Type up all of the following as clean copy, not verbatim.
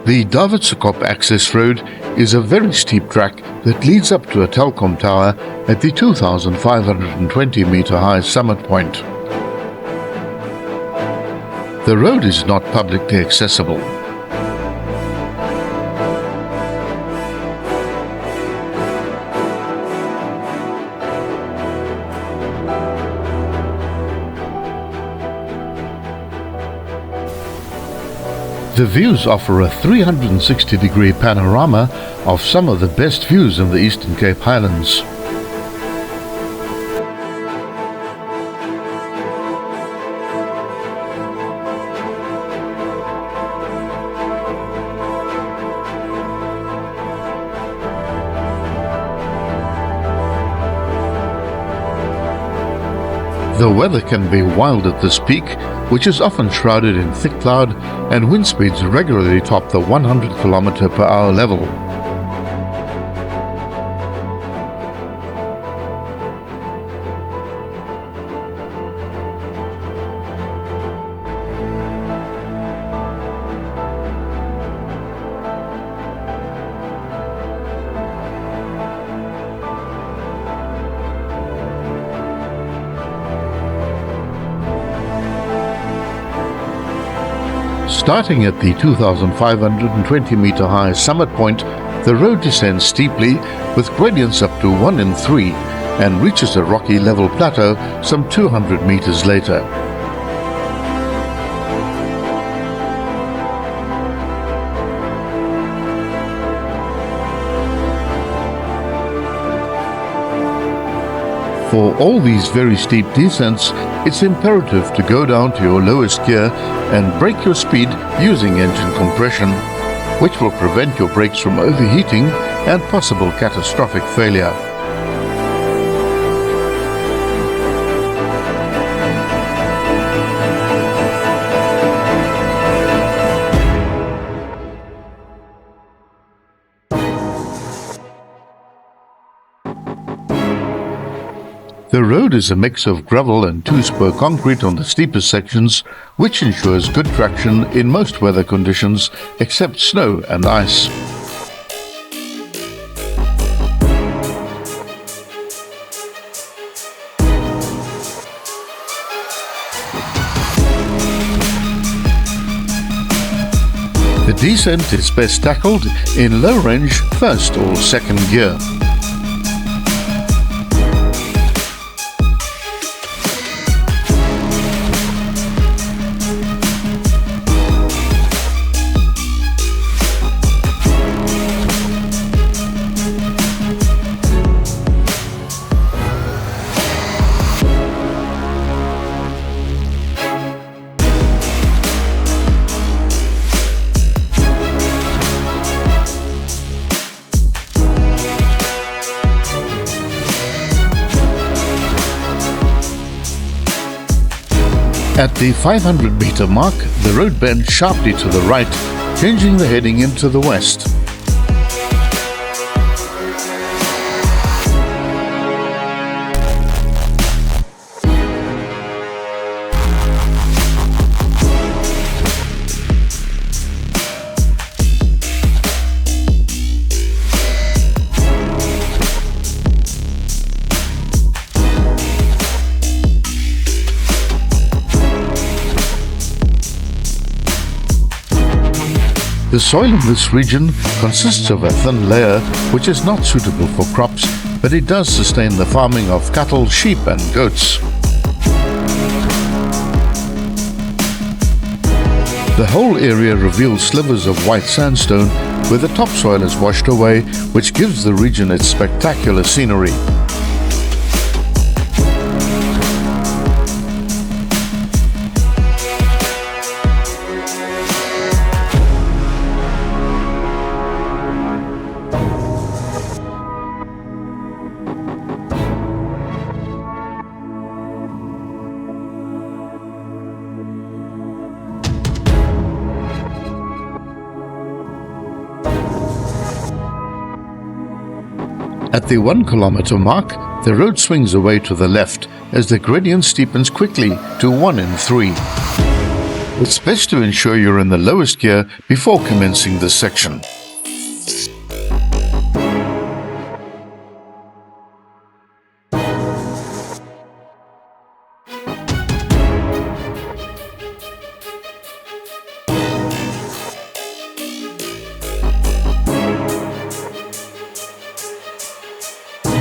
The Dawid access road is a very steep track that leads up to a telecom tower at the 2,520-meter high summit point. The road is not publicly accessible. The views offer a 360-degree panorama of some of the best views in the Eastern Cape Highlands. The weather can be wild at this peak, which is often shrouded in thick cloud, and wind speeds regularly top the 100 km/h level. Starting at the 2,520-meter high summit point, the road descends steeply with gradients up to 1 in 3 and reaches a rocky level plateau some 200 meters later. For all these very steep descents, it's imperative to go down to your lowest gear and brake your speed using engine compression, which will prevent your brakes from overheating and possible catastrophic failure. The road is a mix of gravel and two-spur concrete on the steepest sections, which ensures good traction in most weather conditions except snow and ice. The descent is best tackled in low range first or second gear. At the 500-meter mark, the road bends sharply to the right, changing the heading into the west. The soil in this region consists of a thin layer which is not suitable for crops, but it does sustain the farming of cattle, sheep and goats. The whole area reveals slivers of white sandstone where the topsoil is washed away, which gives the region its spectacular scenery. At the 1 kilometer mark, the road swings away to the left as the gradient steepens quickly to 1 in 3. It's best to ensure you're in the lowest gear before commencing this section.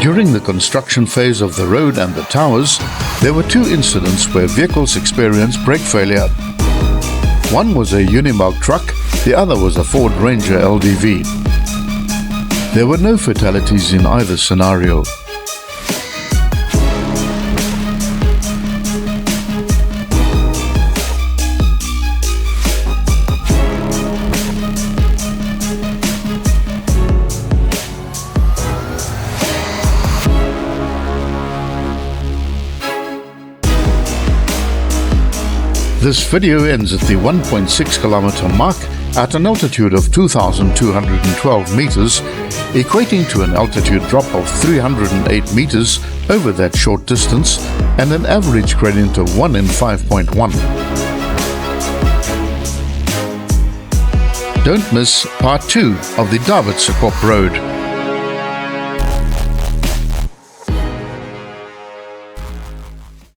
During the construction phase of the road and the towers, there were two incidents where vehicles experienced brake failure. One was a Unimog truck, the other was a Ford Ranger LDV. There were no fatalities in either scenario. This video ends at the 1.6 kilometer mark at an altitude of 2,212 meters, equating to an altitude drop of 308 meters over that short distance and an average gradient of 1 in 5.1. Don't miss part 2 of the Dawid Road.